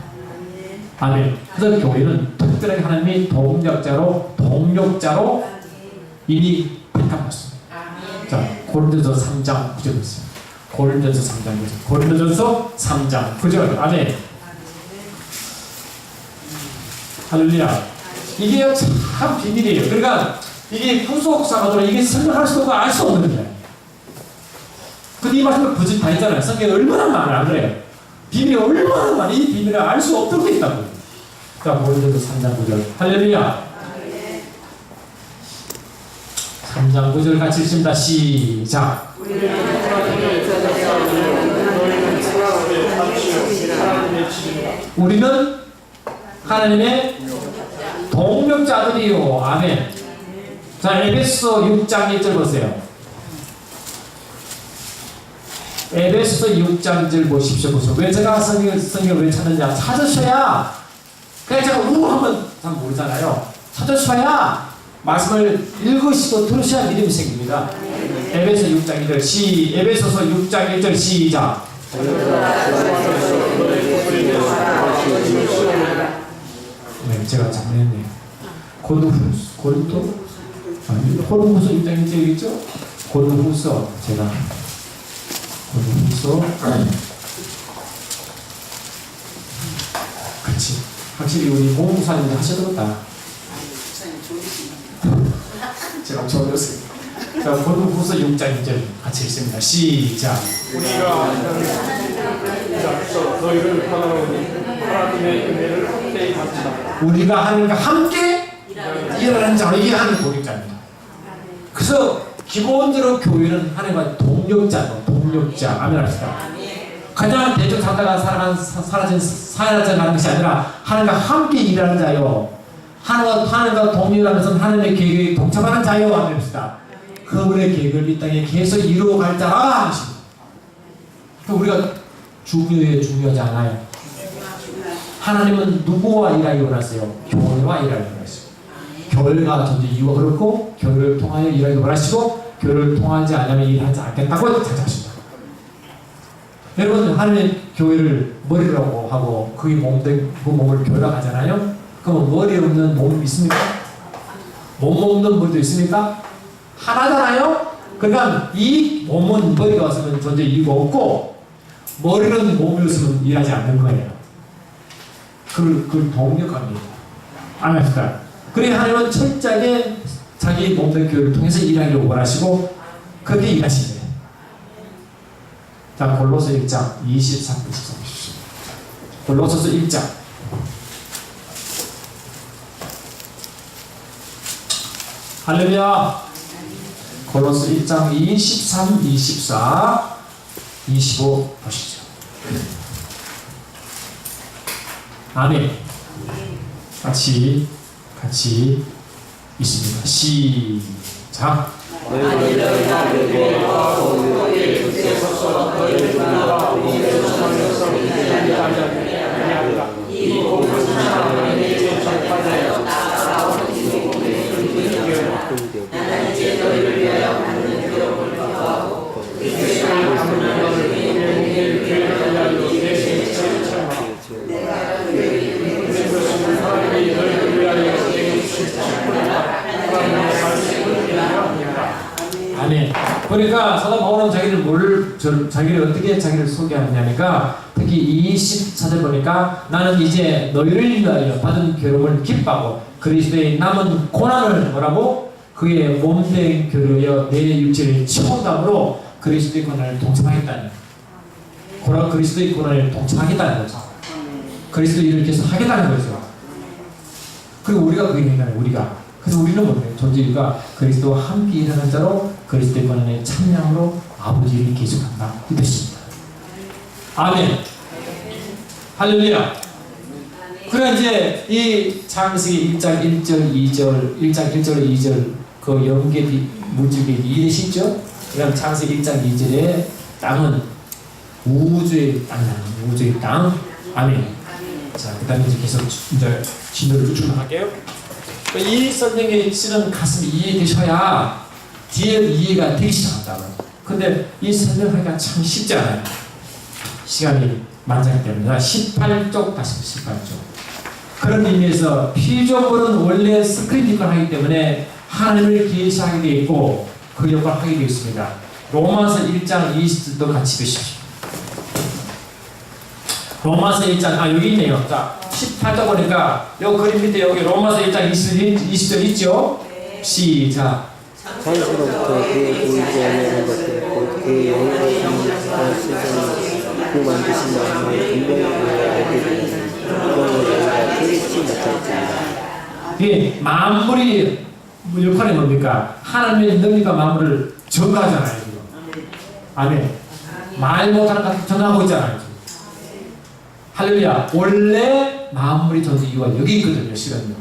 아멘. 그래서 교회는 특별하게 하나님이 동력자로 이미 택함하셨습니다. 자, 고린도전서 3장 9절 있습니다. 고린도전서 3장 9절. 고린도전서 3장 9절. 아멘. 할렐루야. 이게 참 비밀이에요. 그러니까 이게 후속사가도 이게 설명할 수 없고 알 수 없는 거예요. 근데 이 말씀을 굳이 다 했잖아요. 성경에 얼마나 많아, 안 그래요? 비밀이 얼마나 많아. 이 비밀을 알 수 없도록 돼 있다고. 자, 고린도전서 3장 9절. 할렐루야. 3장 9절 같이 읽습니다. 시작. 우리는 하나님의 동력자들이요. 아멘. 자, 에베소 6장 1절 보세요. 에베소 6장 1절 보십시오. 왜 제가 성경을 왜 찾느냐? 찾으셔야, 그냥 제가 하면 잘 모르잖아요. 찾으셔야 말씀을 읽으시고 들으셔야 믿음이 생깁니다. 에베소 6장 1절 에베소서 6장 1절 시작. 네, 제가 잘못했네요. 고린도? 호르무서 6장 1절 있죠? 고린도후서 제가 고린도후서 그렇지. 확실히 우리 공무사님들 하셔야겠다. 제가 적었습니다. 자, 고린도후서 6장 2절 같이 읽습니다. 시작.
우리가 너희를 하나님의 은혜를 함께 받자.
우리가 하나님과 함께 일하는 자로 이게 하나님 동력자입니다. 그래서 기본적으로 교회는 하나님과 동력자. 아멘 합시다. 그냥 대충 살다가 사라져가는 것이 아니라 하나님과 함께 일하는 자요. 하나님과 동일하는 것은 하나님의 계획에 동참하는 자요. 아멘 합시다. 그분의 계획을 이 땅에 계속 이루어갈 자라 하십니다. 우리가 중요하지 않아요. 하나님은 누구와 일하기 원하세요? 교회와 일하기 원하세요. 교회가 존재 이유가 그렇고 교회를 통하여 일하기를 원하시고 교회를 통하지 않으면 일하지 않겠다고 작정하십니다. 여러분 하나님의 교회를 머리라고 하고 그게 몸된 그 몸을 교회라고 하잖아요. 그럼 머리 없는 몸이 있습니까? 몸 없는 머리도 있습니까? 하나잖아요. 그러니까 이 몸은 머리가 없으면 존재 이유가 없고 머리는 몸이 없으면 일하지 않는 거예요. 그걸 동력합니다. 아멘입니까? 그래 하나님은 철저하게 자기 몸된 교회를 통해서 일하기를 원하시고 그렇게 일하시네. 자, 골로새 1장 23절 보십시오. 골로새서 1장 할렐루야. 골로새 1장 23, 24, 25 보시죠. 아멘. 같이 있습니다. 시작. 아멘. 그러니까 사도 바울은 자기를 어떻게 자기를 소개하느냐니까 특히 24절 보니까 나는 이제 너희를 위하여 받은 괴로움을 기뻐하고 그리스도의 남은 고난을 뭐라고 그의 몸된 교류여 내 육체를 치운다므로 그리스도의 고난을 동참하겠다는 그리스도의 고난을 동참하겠다는 거죠. 그리스도 일을 계속 하겠다는 거죠. 그리고 우리가 그게 된다는 우리가. 그래서 우리는 뭐예요? 존재 이유가 그리스도와 함께 일하는 자로 그리스도의 권한의 참량으로 아버지 일을 계속한다. 이 뜻입니다. 아멘. 할렐루야. 그래 이제 이 창세기 1장 1절 2절 1장 1절 2절 그 영계 물질계 이해되시죠? 그다음 창세기 1장 2절에 땅은 우주의 땅이야. 우주의 땅. 아멘. 자, 그다음에 이제 계속 이제 진도를 출발할게요. 이 설명이 실은 가슴이 이해되셔야 뒤에 이해가 되기 시작한다고. 근데 이 설명하기가 참 쉽지 않아요. 시간이 많지 때문에 18쪽 다시 18쪽. 그런 의미에서 피조물은 원래 스크린 역할을 하기 때문에 하나님을 계시하게 되어 있고 그 역할을 하게 되어 있습니다. 로마서 1장 20절도 같이 보십시오. 로마서 1장 여기 있네요. 자 18절 보니까 요 그림 밑에 여기 로마서 1장 20절 있죠? 시작.
창세로부터 그의 보이지 않는 것들 곧 그의 영광과 세상이 그 만드신 마음을 분명히 알게 되니 이거는 우리가 깨닫지 못하였습니다.
이 만물이 역할이 뭡니까? 하나님의 능력과 만물을 전가하잖아요. 지금. 아멘. 말 못하는 것 전하고 있잖아요. 지금. 할렐루야. 원래 만물이 존재 이유가 여기 있거든요. 시간요.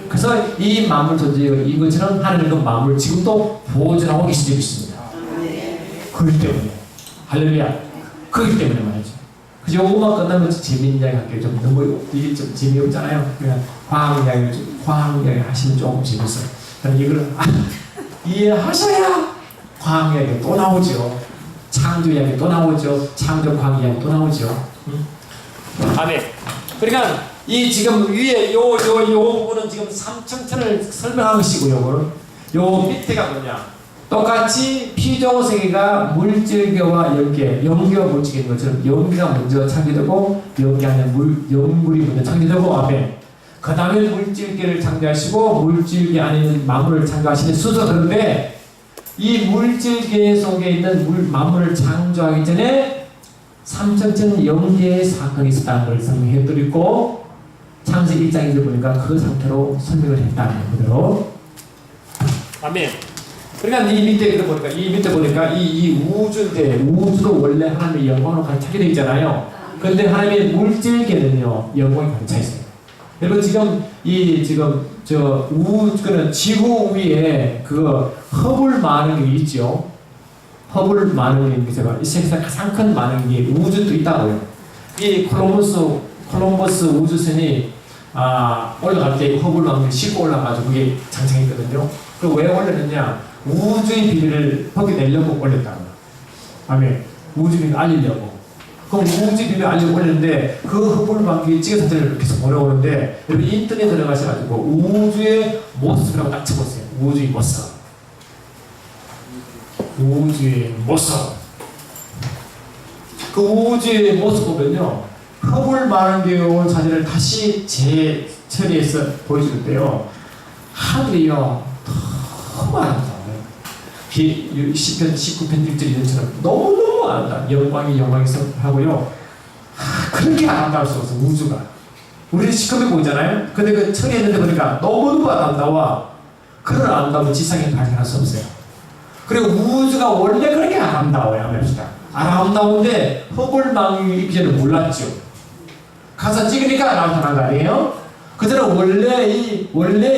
그래서 이 만물 존재 이것처럼 하나님의 그 만물을 지금도 보존하고 계신 적이 있습니다. 그렇기 때문에. 할렐루야. 그렇기 때문에 말이죠. 그래서 요것만 끝나면 재미있는 이야기 할게요. 좀 너무 이게 좀 재미없잖아요. 그냥 과학 이야기 하시면 조금 재밌어요. 그럼 이걸 이해하셔야 과학 이야기가 또 나오죠. 창조 이야기 또 나오죠. 창조 과학 이야기 또 나오죠. 아멘. 그러니까 이 지금 위에 요 부분은 지금 삼층천을 설명한 것이고 요 밑에가 뭐냐? 똑같이 피조 세계가 물질계와 염계와 물질계인 것처럼 염계가 먼저 창조되고 염계 안에 염물이 먼저 창조되고 아멘. 그 다음에 물질계를 창조하시고 물질계 안에 있는 만물을 창조하시는 순서인데 이 물질계 속에 있는 만물을 창조하기 전에 삼천천 염계의 사건이 있었다는 걸 설명해드리고 창세기 1장에서 보니까 그 상태로 설명을 했다는 거대로 아멘. 그러니까 이 밑에 보니까 이 우주인데 우주도 원래 하나님의 영광으로 가득 차게 되어 있잖아요. 그런데 하나님의 물질계는요 영광이 가득 차 있어요. 여러분 그는 지구 위에 그 허블 만원경이 있죠. 허블 만원경이 이 세계에서 가장 큰 만원경이 우주도 있다고요. 이 콜럼버스 우주선이 올라갈 때 허블망을 싣고 올라가지고 그게 장착했거든요. 그 왜 올렸느냐? 우주의 비밀을 거기 내려고 올렸다고. 아멘. 우주 비밀을 알리려고. 그럼 우주 비밀을 알리려고 올렸는데 그 허블망이 찌개 사진을 계속 보내오는데 여러분 인터넷에 들어가셔가지고 우주의 모습이라고 딱 쳐보세요. 우주의 모습. 우주의 모습. 그 우주의 모습 보면요. 허블 망원경 사진을 다시 재처리해서 보여주는데요. 하늘이요. 너무 아름다워요. 시편 19편 1절 2절처럼 너무너무 아름다워요. 영광이 하고요. 그렇게 아름다울 수 없어, 우주가. 우리는 시커멓게 보이잖아요. 근데 그 처리했는데 보니까 너무너무 아름다워. 그런 아름다움을 지상에 발견할 수 없어요. 그리고 우주가 원래 그렇게 아름다워요. 합시다. 아름다운데 허블망이 있기 전에 몰랐죠. 가서 찍으니까 아름다운 거 아니에요? 그들은 원래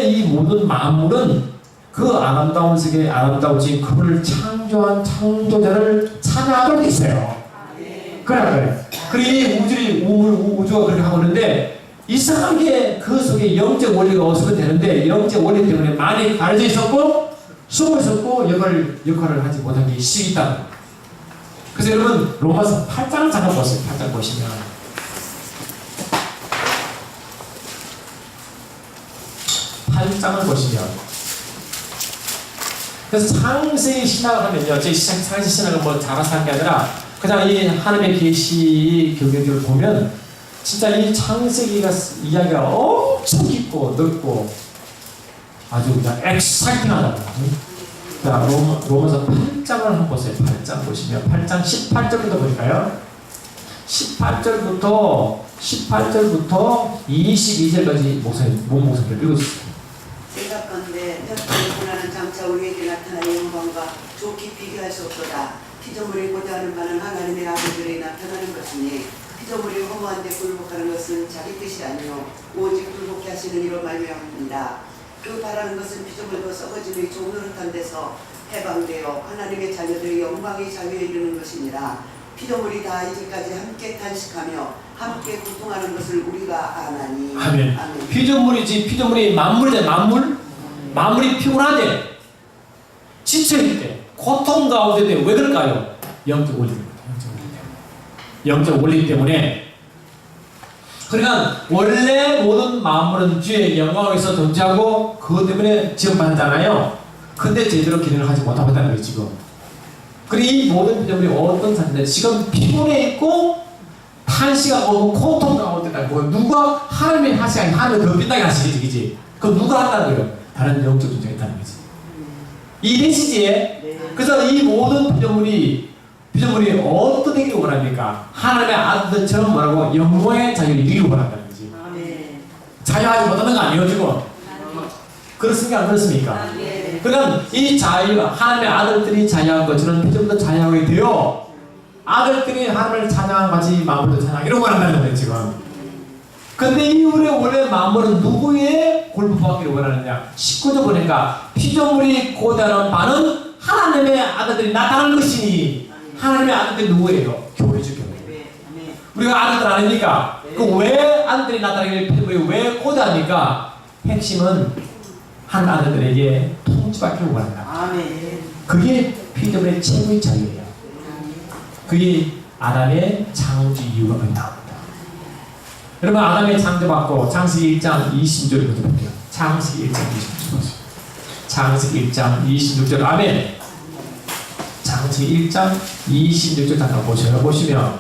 이 모든 만물은 그 아름다운 세계, 아름다운 지 그분을 창조한 창조자를 찬양하도록 돼 있어요. 그래. 그리고 이 우주가 그렇게 하고 있는데 이상하게 그 속에 영적 원리가 없으면 되는데 영적 원리 때문에 많이 가려져 있었고 숨어 있었고 역할을 하지 못한 게 시기다. 그래서 여러분 로마서 8장을 잠깐 보세요. 8장 보시면 8장을 보시면 그래서 창세기 신학을 하면요. 제 창세기 신학을 뭐 잘해서 한 게 아니라 그냥 이 하나님의 계시 경영들을 보면 진짜 이 창세기가 이야기가 엄청 깊고 넓고 아주 그냥 엑사이팅하다. 자, 로마서 8장을 한번 보세요. 8장 보시면 8장 18절부터 볼까요? 18절부터 22절까지 목소리를 읽어주세요.
생각건대 뼈를 분하는 장차 우리에게 나타난 영광과 좋게 비교할 수 없도다. 피조물이 고대하는 바는 하나님의 아들들이 나타나는 것이니 피조물이 허무한데 굴복하는 것은 자기 뜻이 아니요 오직 굴복케 하시는 이로 말미암습니다. 그 바라는 것은 피조물도 썩어짐이 좋은 노릇한 데서 해방되어 하나님의 자녀들의 영광의 자유에 이르는 것이니라. 피조물이 다 이제까지 함께 탄식하며 함께 고통하는 것을 우리가 아나니.
아멘. 피조물이 만물이잖아. 만물이 피곤하대. 지쳐있을 때 고통 가운데 왜 그럴까요? 영적 원리 때문에. 그러니까 원래 모든 만물은 주의 영광에서 존재하고 그것 때문에 지원받잖아요. 근데 제대로 기능을 하지 못하고 있다는 거예요 지금. 그리고 이 모든 피조물이 어떤 상태인데 지금 피곤해 있고 탄식하고 고통 가운데 있고 누가 하나님의 하시니 하나님을 더 빛나게 하시겠지, 그지? 그럼 누가 한다는 거예요? 다른 영적 존재가 있다는 거지. 이해되시지? 네. 그래서 이 모든 피조물이 어떤 되기를 원합니까? 하나님의 아들처럼 뭐라고? 영광의 자유를 이루기를 원한다는 거지. 네. 자유하지 못하는 거 아니에요 지금? 그렇습니까? 안 그렇습니까? 네. 그럼 이 자유, 하나님의 아들들이 자유한 것처럼 피조물도 자유하게 되어 아들들이 하나님을 찬양한 같이 만물도 찬양하기를 원한다는 거예요 지금. 근데 이 우리 원래 만물은 누구의 골프받기를 원하느냐? 19절 보니까 피조물이 고대하는 바는 하나님의 아들들이 나타나는 것이니 하나님의 아들들이 누구예요? 교회죠, 교회. 우리가 아들들 아닙니까? 그 왜 아들들이 나타나기를 피조물이 왜 고대합니까? 핵심은 한 아들들에게 통치받기를 원한다. 그게 피조물의 최고의 자유예요. 그게 아담의 창조 이유가 나옵니다. 여러분 아담의 창조받고 창세기 1장 26절부터 볼게요. 창세기 1장 26절 보세요. 창세기 1장 26절 아멘. 창세기 1장 26절 잠깐 보셔요. 보시면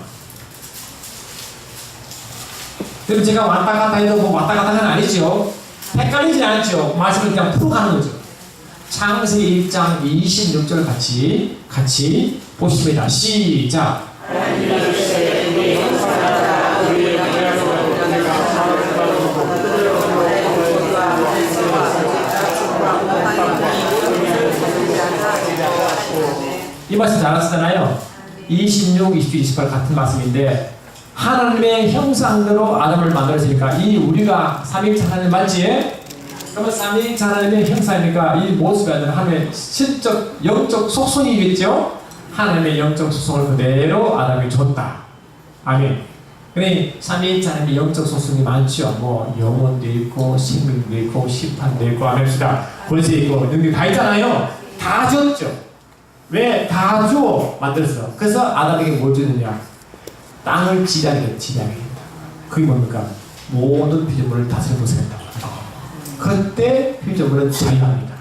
여러분 제가 왔다 갔다 해도 뭐 왔다 갔다 하는 건 아니죠. 헷갈리지 않죠. 말씀을 그냥 풀어가는 거죠. 창세기 1장 26절 같이 보십니다. 시작. 이 말씀 잘 하시잖아요. 26, 27, 28 같은 말씀인데 하나님의 형상대로 아담을 만들었으니까 이 우리가 삼위일체 하나님 맞지? 그러면 삼위일체 하나님의 형상이니까 이 모습이 아니라 하나님의 실적, 영적 속성이겠죠? 하나님의 영적 속성을 그대로 아담이 줬다. 아멘. 그러니 삼위일체 하나님의 영적 소속이 많죠. 뭐 영혼도 있고 생명도 있고 심판도 있고 아멘시다. 권세 있고 능력 다 있잖아요. 다 줬죠. 왜? 다 주어 만들었어. 그래서 아담에게 뭘 주느냐? 땅을 지배하게 지배하게. 그게 뭡니까? 모든 피조물을 다스려 보세요. 그때 피조물은 자유합니다.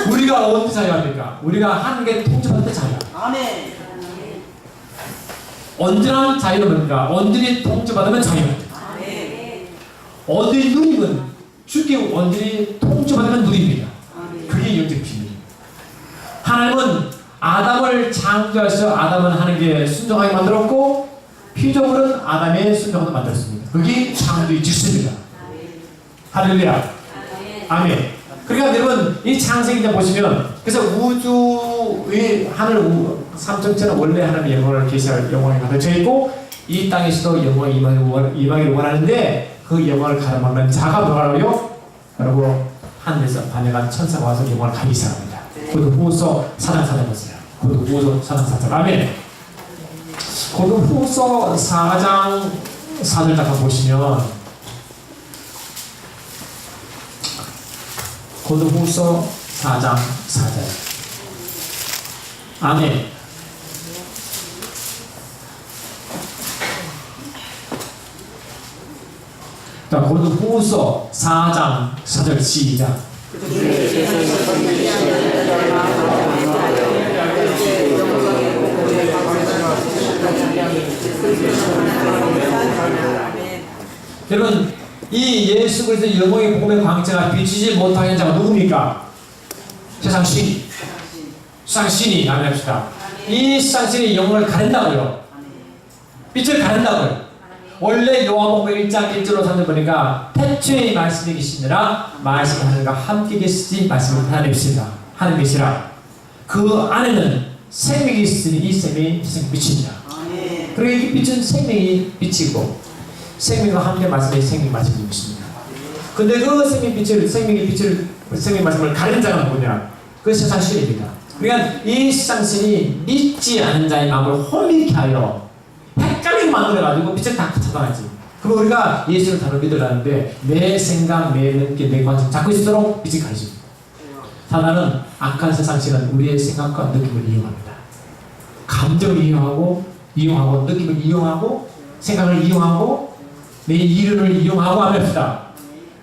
우리가 언제 자유합니까? 우리가 하나님께 통치받을 때 자유.
아멘.
언제나 자유는 뭡니까? 언제나 통치받으면 자유입니다.
아멘.
언제나 누리면 주께 언제나 통치받으면 누립니다. 그게 영적 비밀. 하나님은 아담을 창조하셔서 아담은 하나님께 순종하게 만들었고 피조물은 아담의 순종하게 만들었습니다. 그게 창조의 질서입니다. 할렐루야. 아멘. 그러니까 여러분 이 창세기장 보시면 그래서 우주의 하늘 삼천체는 원래 하나님의 영광을 계시할 영광이 가득 있고 이 땅에서도 영광이 임하기를 원하는데 그 영광을 가로막는 자가 뭐라고요? 바로 하늘에서 반영한 천사가 와서 영광을 가기 시작합니다. 그것도 후서 4장 4절이었어요. 그것도 후서 4장 4절. 아멘. 그것도 후서 4장 4절 잠깐 보시면 고린도후서 4장 4절. 아멘. 자, 고린도후서 4장 4절 시작. 여러분 이 예수 그리스도의 영광의 복음의 광채가 비치지 못하는 자가 누굽니까? 세상 신. 세상 신이 아멘합시다. 이 세상 신이 영광을 가린다고요. 빛을 가린다고요. 원래 요한복음 1장 1절로 3절 보니까 태초에 말씀이 계시느라 말씀이 하늘과 함께 계시지 말씀은 하나님 계시다. 하나님 계시라. 그 안에는 생명이 있으니 이 생명이 세상 빛입니다. 그리고 이 빛은 생명이 빛이고 생명과 함께 말씀이 생명 말씀이 있습니다. 근데 그 생명의 말씀을 가리는 자가 누구냐? 그 세상 신입니다. 그러니까 이 세상 신이 믿지 않은 자의 마음을 홀리게 하여 헷갈리게 만들어가지고 빛을 다 차단하지. 그리고 우리가 예수를 다루 믿으라는데 내 생각, 내 눈길, 내 관심 잡고 있도록 빛을 가리십니다. 사단은 악한 세상 신은 우리의 생각과 느낌을 이용합니다. 감정을 이용하고 느낌을 이용하고 생각을 이용하고 내 이론을 이용하고 합니다.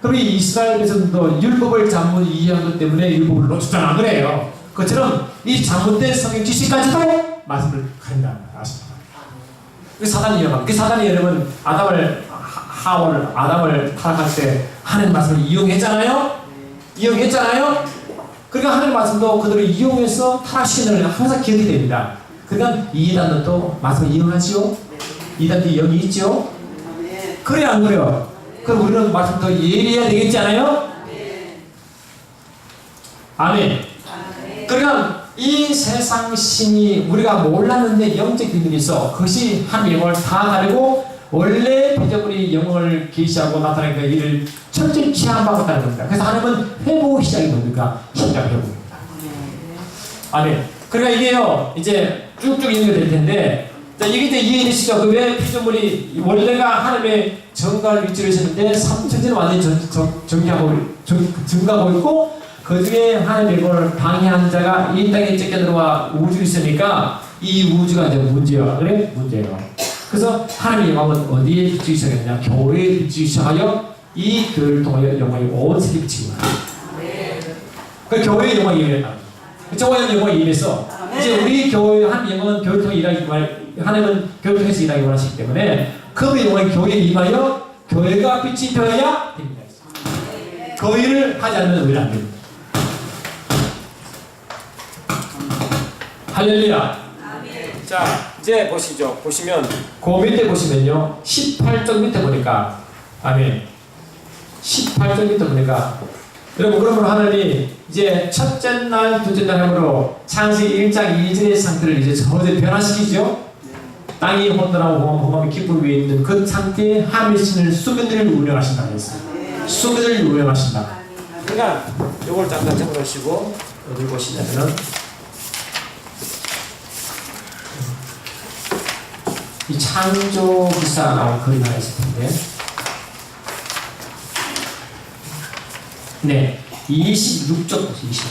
그럼 이 이스라엘 백성도 율법을 잘못 이해한 것 때문에 율법을 놓쳤잖아. 안 그래요? 그처럼 이 잘못된 성경 지식까지도 말씀을 가린다. 아십니까? 그 사단이 이용합니다. 그 사단이 여러분 아담을 타락할 때 하나님 말씀을 이용했잖아요. 그러니까 하나님 말씀도 그들을 이용해서 타락시키는 항상 기억이 됩니다. 그러니까 이단도 말씀을 이용하지요. 이단도 영이 있죠. 그래 안 그래요? 그럼 우리는 말씀 더 예리해야 되겠지 않아요? 아멘. 그러니까 이 세상 신이 우리가 몰랐는데 영적 비밀이 있어. 그것이 한 영을 다 가리고 원래 피조물이 영을 계시하고 나타내니까 이를 철저히 취함받았다는 겁니다. 그래서 하나님은 회복 시작이 뭡니까? 시작 회복입니다. 아멘. 그러니까 이게요 이제 쭉쭉 읽게 될 텐데. 자, 이게 이제 이해되시죠? 그 왜 피조물이 원래가 하나님의 정갈 위치를 있었는데 삼천지는 완전히 증가하고 있고 그 중에 하나님의 걸 방해한 자가 이 땅에 쫓겨 들어와 우주에 있으니까 이 우주가 이제 문제야. 그래? 문제예요. 그래서 하나님의 영광은 어디에 비추기 시작했냐? 교회에 비추기 시작하여 이 교회를 통하여 영광이 온 세계에 비치기 바랍니다. 그 교회의 영광이 임했다. 교회의 영광이 임해서 이제 우리 교회 한 영광은 교회를 통해 일하기 하나님은 교회를 통해서 일하기 원하시기 때문에 그 영광이 교회에 임하여 교회가 빛이 되어야 됩니다. 그 일을 하지 않으면 우리는 안 됩니다. 할렐루야. 자, 이제 보시죠. 보시면 그 밑에 보시면요. 18쪽 밑에 보니까 아멘. 18쪽 밑에 보니까 여러분 그러면 하나님이 이제 첫째 날, 둘째 날 함으로 창세기 1장 2절의 상태를 이제 전혀 변화시키죠. 땅이 혼돈하고 험함이 깊은 위에 있는 그 상태에 하나님의 신을 수면들을 운영하신다고 했어요. 수면들을 운영하신다. 그러니까 이걸 잠깐 적어놓으시고 어디 보시냐면은 이 창조 기사 그림 하나 있을 텐데. 네, 26쪽 보세요.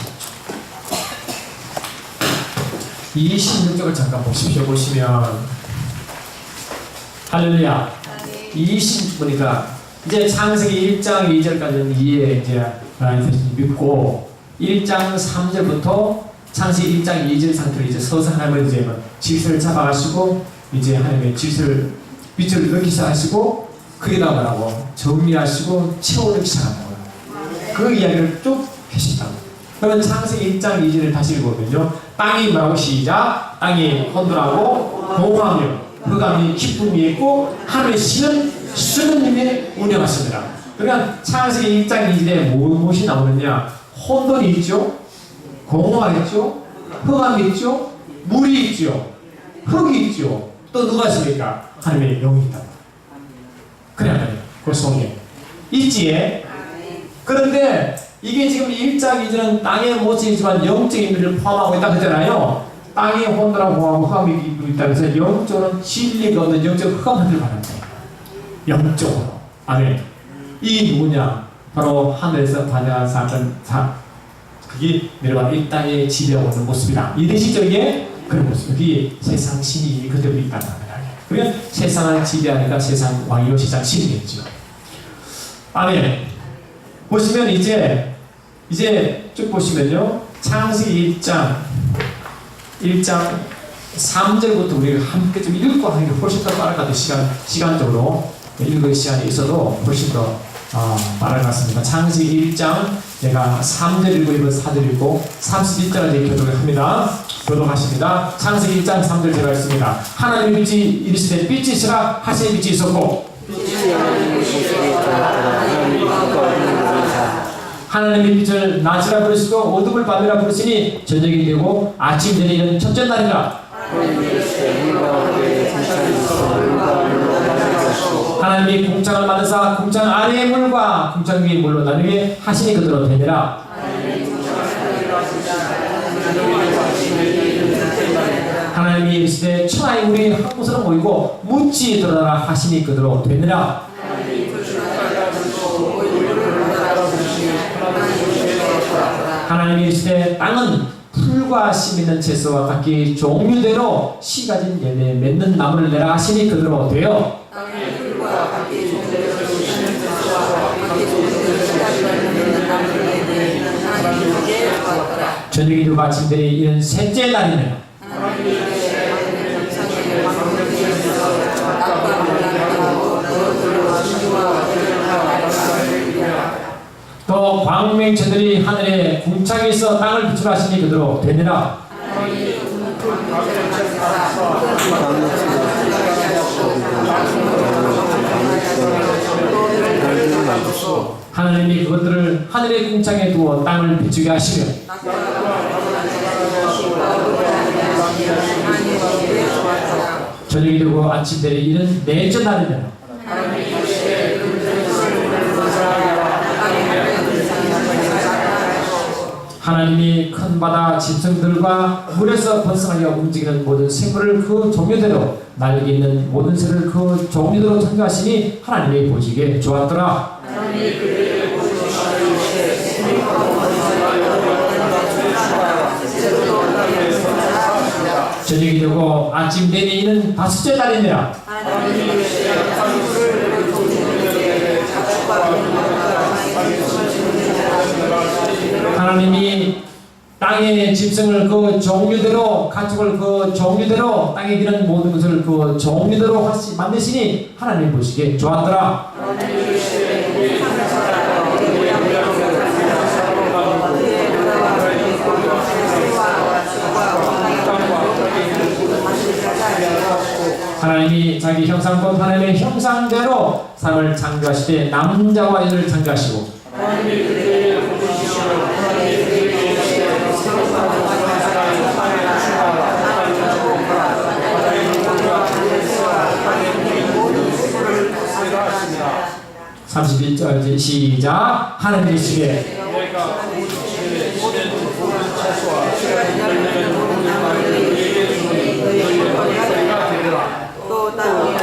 26쪽을 잠깐 보십시오. 보시면 할렐루야. 20 보니까 이제 창세기 1장 2절까지는 이해 이제 믿고 1장 3절부터 창세기 1장 2절 상태로 이제 서서 하나님은 이제 질서를 잡아가시고 이제 하나님의 질서를 빛을 넣기시작 하시고 그에다 말하고 정리하시고 채워넣기 시작한 거예요. 그 이야기를 쭉 하신다. 그러면 창세기 1장 2절을 다시 읽어보면요. 땅이 뭐라고 시작? 땅이 혼돈하고 공허하며 흑암이 기쁨이 있고 하늘의 신은 수는님이 운영하십니다. 그러니까 창세기 1장 2절에 무엇이 나오느냐? 혼돈이 있죠. 공허가 있죠. 흑암이 있죠. 물이 있죠. 흙이 있죠. 또 누가 있습니까? 하나님의 영이 있다. 그래, 그 속에 있지에. 그런데 이게 지금 1장 2절은 땅의 모습이지만 영적인 의미를 포함하고 있다 그러잖아요. 땅이 혼돈하고 공허하고 흑암이 있다 그래서 영적으로는 진리가 없는 영적 흑암을 말합니다. 영적으로. 아멘. 이 누구냐? 바로 하늘에서 반야한 사건 그게 내려와 이 땅에 지배하고 있는 모습이다. 이 대시적인 그런 모습. 그게 세상 신이 그대로 있다는 겁니다. 그러면 세상을 지배하니까 세상 왕이요 세상 신이겠죠. 아멘. 보시면 이제 쭉 보시면요. 창세기 1장 3절부터 우리가 함께 좀 읽고 하는 게 훨씬 더 빠를 것 같아요. 시간적으로 읽을 시간이 있어도 훨씬 더 빠를 것 같습니다. 창세기 1장 제가 3절 읽고 4절 읽고 31절까지 교독을 합니다. 교독하십니다. 창세기 1장 3절 제가 읽습니다. 하나님의 빛이 이르시되 빛이 있으라 하시니 빛이 있었고 하나님의 빛을 낮이라 부르시고 어둠을 밤이라 부르시니 저녁이 되고 아침 되는 이는 첫째 날이라. 하나님이 궁창을 만드사 궁창 아래의 물과 궁창 위의 물로 나누게 하시니 그대로 되니라. 하나님이 이르시되 천하의 물이 한 곳으로 모이고 묻지 드러나라 하시니 그대로 되니라. 하나님이 이르시되 땅은 풀과 씨 있는 채소와 각기 종류대로 씨 가진 열매 맺는 나무를 내라 하시니 그대로 되어 저녁이 되고 아침 되니 이는 셋째 날이니라. 또 광명체들이 하늘에 궁창에 있어 땅을 비추라 하시니 그대로 되니라. 하나님이 그것들을 하늘의 궁창에 두어 땅을 비추게 하시며 저녁이 되고 아침 되니 이는 넷째 날이니라. 하나님이 큰 바다 짐승들과 물에서 번성하여 움직이는 모든 생물을 그 종류대로 날개 있는 모든 새를 그 종류대로 창조하시니 하나님이 보시기에 좋았더라. 저녁이 되고 아침 되니 이는 다섯째 날이니라. 하나님이 땅의 짐승을 그 종류대로 가축을 그 종류대로 땅에 기는 모든 것을 그 종류대로 만드시니 하나님 보시기에 좋았더라. 하나님이 자기 형상과 하나님의 형상대로 사람을 창조하실 때 남자와 여자를 창조하시고 (31절) 시작. 하나님이 시게
또 땅이